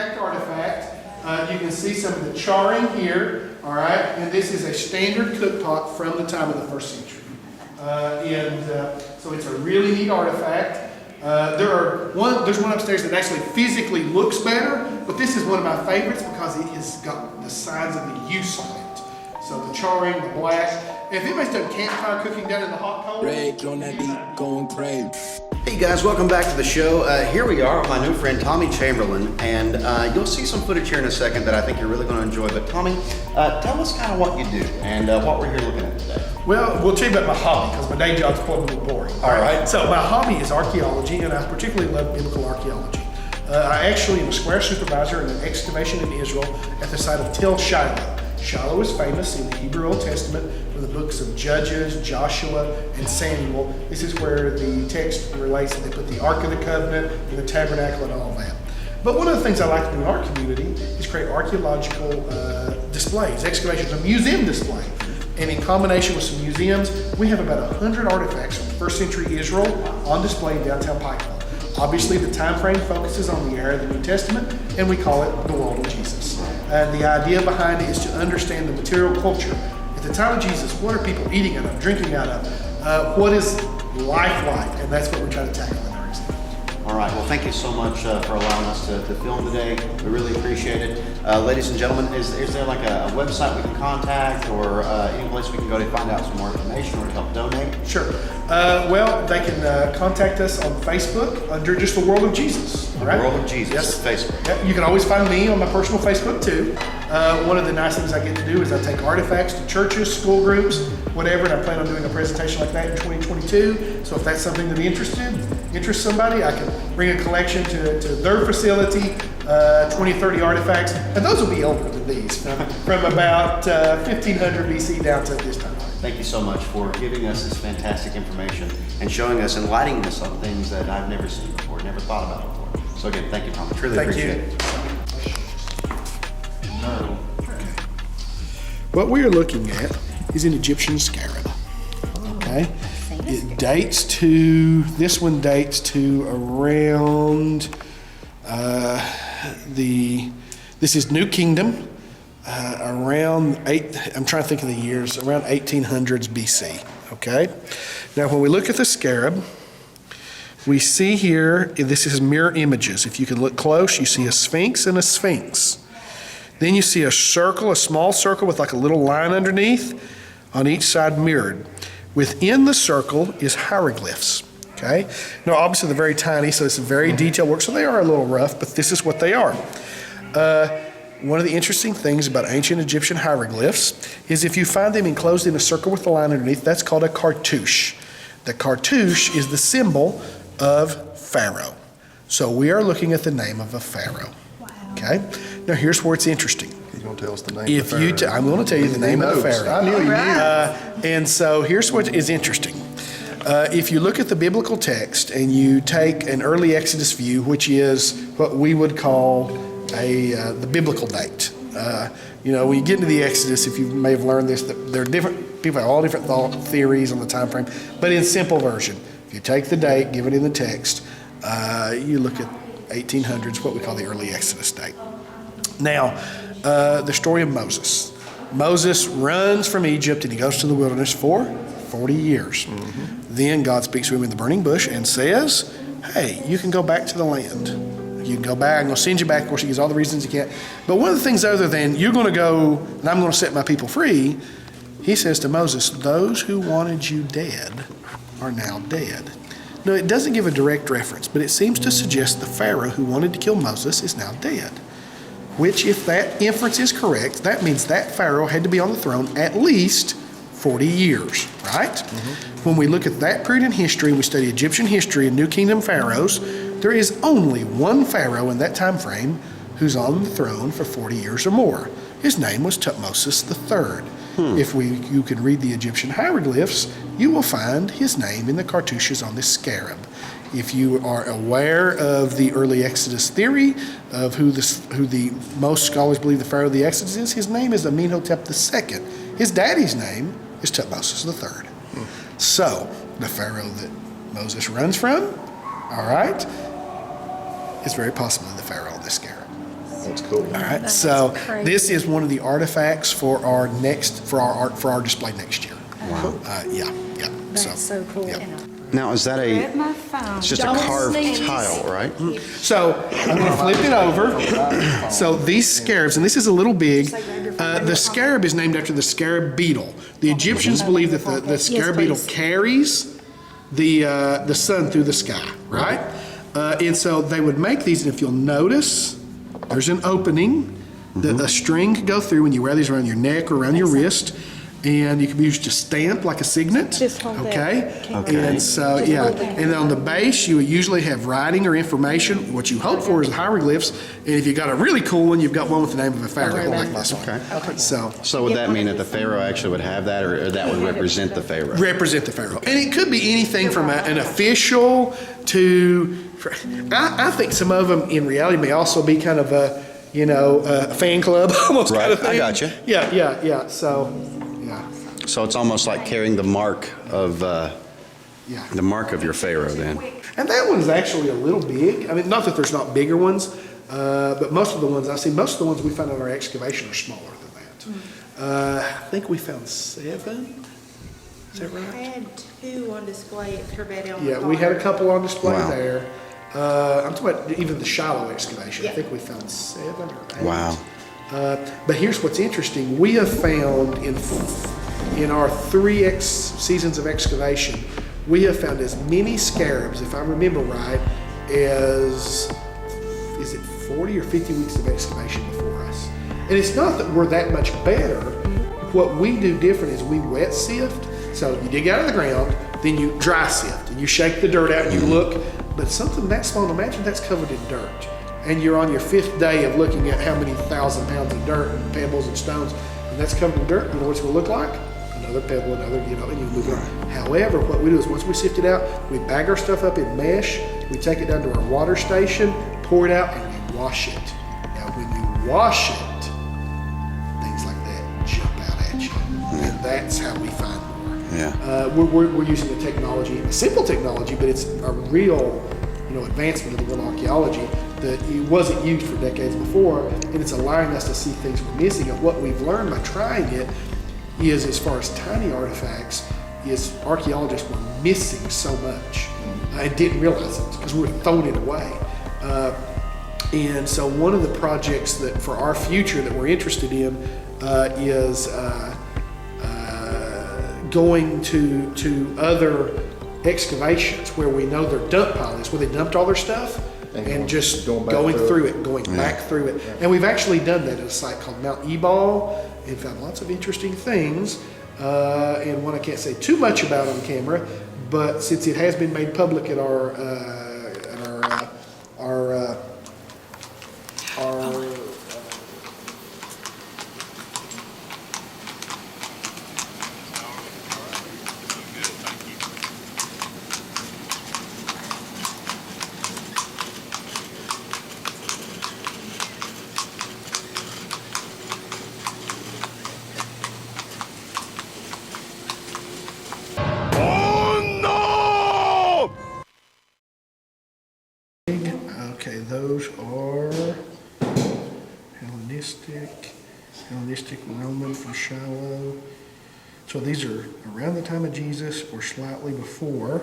intact artifact. You can see some of the charring here, all right? And this is a standard cook pot from the time of the 1st century. So it's a really neat artifact. There's one upstairs that actually physically looks better, but this is one of my favorites because it has got the signs of the use on it. So the charring, the black. If anybody's done campfire cooking down in the hot cold, rage on that beat, going crazy. Hey guys, welcome back to the show. Here we are with my new friend Tommy Chamberlain, and you'll see some footage here in a second that I think you're really going to enjoy. But Tommy, tell us kind of what you do and what we're here looking at today. well, we'll tell you about my hobby because my day job's probably boring. All right. So my hobby is archaeology, and I particularly love biblical archaeology. I actually am a square supervisor in an excavation in Israel at the site of Tel Shiloh. Shiloh is famous in the Hebrew Old Testament for the books of Judges, Joshua, and Samuel. This is where the text relates that they put the Ark of the Covenant and the Tabernacle and all that. But one of the things I like to do in our community is create archaeological displays, excavations, a museum display. And in combination with some museums, we have about 100 artifacts from 1st century Israel on display in downtown Pikeville. Obviously, the time frame focuses on the era of the New Testament, and we call it the world of Jesus. And the idea behind it is to understand the material culture. At the time of Jesus, what are people eating out of, drinking out of? What is life like? And that's what we try to tackle in our exhibit. All right, well, thank you so much for allowing us to film today. We really appreciate it. Ladies and gentlemen, is there like a website we can contact or any place we can go to find out some more information or to help donate? Sure. Well, they can contact us on Facebook under just the World of Jesus. The Right? World of Jesus, Yes. Facebook. Yep. You can always find me on my personal Facebook too. One of the nice things I get to do is I take artifacts to churches, school groups, whatever, and I plan on doing a presentation like that in 2022. So if that's something that interests somebody, I can bring a collection to their facility, 20, 30 artifacts, and those will be older than these, from about 1500 BC down to this time. Thank you so much for giving us this fantastic information and showing us, enlightening us on things that I've never seen before, never thought about before. So again, thank you, Tommy. Truly Thank appreciate you. it. No. What we are looking at is an Egyptian scarab. Okay, it dates to, this one dates to around this is New Kingdom, around I'm trying to think of the years, around 1800s BC. Okay, now when we look at the scarab, we see here, this is mirror images. If you can look close, you see a sphinx and a sphinx. Then you see a circle, a small circle with like a little line underneath on each side mirrored. Within the circle is hieroglyphs, okay? Now obviously they're very tiny, so it's a very detailed work, so they are a little rough, but this is what they are. One of the interesting things about ancient Egyptian hieroglyphs is if you find them enclosed in a circle with a line underneath, that's called a cartouche. The cartouche is the symbol of Pharaoh. So we are looking at the name of a Pharaoh. Okay? Now here's where it's interesting. He's going to tell us the name of the Pharaoh. I'm going to tell you the name of the Pharaoh. I knew he knew. And so here's what is interesting. If you look at the biblical text and you take an early Exodus view, which is what we would call the biblical date. When you get into the Exodus, if you may have learned this, that there are different people have all different thought theories on the time frame. But in simple version, if you take the date, give it in the text, you look at 1800s, what we call the early Exodus date. Now, the story of Moses. Moses runs from Egypt and he goes to the wilderness for 40 years. Mm-hmm. Then God speaks to him in the burning bush and says, hey, you can go back to the land. You can go back, I'm going to send you back. Of course, he gives all the reasons he can't. But one of the things other than you're going to go and I'm going to set my people free, he says to Moses, those who wanted you dead are now dead. No, it doesn't give a direct reference, but it seems to suggest the Pharaoh who wanted to kill Moses is now dead. Which, if that inference is correct, that means that Pharaoh had to be on the throne at least 40 years, right? Mm-hmm. When we look at that period in history, and we study Egyptian history and New Kingdom pharaohs, there is only one Pharaoh in that time frame who's on the throne for 40 years or more. His name was Thutmose III. If you can read the Egyptian hieroglyphs, you will find his name in the cartouches on this scarab. If you are aware of the early Exodus theory of who the most scholars believe the Pharaoh of the Exodus is, his name is Amenhotep II. His daddy's name is Thutmose III. So, the Pharaoh that Moses runs from, all right, is very possibly the Pharaoh of this scarab. cool. All right, That's so crazy. this is one of the artifacts for our display next year. Wow. Yeah. That's so cool. yeah. Now, is that Grab my phone. it's just a Don't carved sneeze. tile, right? So I'm going to flip it over. So these scarabs, and this is a little big. The scarab is named after the scarab beetle. The Egyptians believed that the scarab beetle please. carries the sun through the sky, right? And so they would make these, and if you'll notice, there's an opening that a string could go through when you wear these around your neck or around your wrist. And you can be used to stamp like a signet. Just hold that okay? camera. And so, Just yeah. hold that. And then on the base, you would usually have writing or information. What you hope for is hieroglyphs. And if you got a really cool one, you've got one with the name of a pharaoh, like this one. Okay. So, Would that mean that the pharaoh actually would have that, or that would represent the pharaoh? represent the pharaoh. And it could be anything from an official to, I think some of them in reality may also be kind of a fan club almost kind of Right, I thing. gotcha. Yeah. So, yeah. So it's almost like carrying the mark of Yeah. the mark of your pharaoh. Then. And that one is actually a little big. I mean, not that there's not bigger ones, but most of the ones we found in our excavation are smaller than that. I think we found 7. Is that I right? had 2 on display at Corbett on the Yeah, we had a car. couple on display Wow. there. I'm talking about even the Shiloh excavation. I Yeah. think we found 7 or 8. Wow. But here's what's interesting. We have found in our 3 seasons of excavation, we have found as many scarabs, if I remember right, as, is it 40 or 50 weeks of excavation before us? And it's not that we're that much better. What we do different is we wet sift. So you dig out of the ground, then you dry sift, and you shake the dirt out and you look. But something that small, imagine that's covered in dirt. And you're on your 5th day of looking at how many 1,000 pounds of dirt and pebbles and stones, and that's covered in dirt. You know what it's going to look like? Another pebble, and you move on. However, what we do is once we sift it out, we bag our stuff up in mesh, we take it down to our water station, pour it out, and we wash it. Now, when you wash it, things like that jump out at you. And that's how we find more. Yeah. We're using the technology, a simple technology, but it's a real, advancement of the world archaeology that it wasn't used for decades before, and it's allowing us to see things we're missing. And what we've learned by trying it is, as far as tiny artifacts, is archaeologists were missing so much and didn't realize it because we were throwing it away. And so one of the projects that for our future that we're interested in is going to other excavations where we know their dump pile is, where they dumped all their stuff, and just going through it, going back through it. And we've actually done that at a site called Mount Ebal and found lots of interesting things. And one I can't say too much about on camera, but since it has been made public at our Okay, those are Hellenistic Roman from Shiloh. So these are around the time of Jesus or slightly before.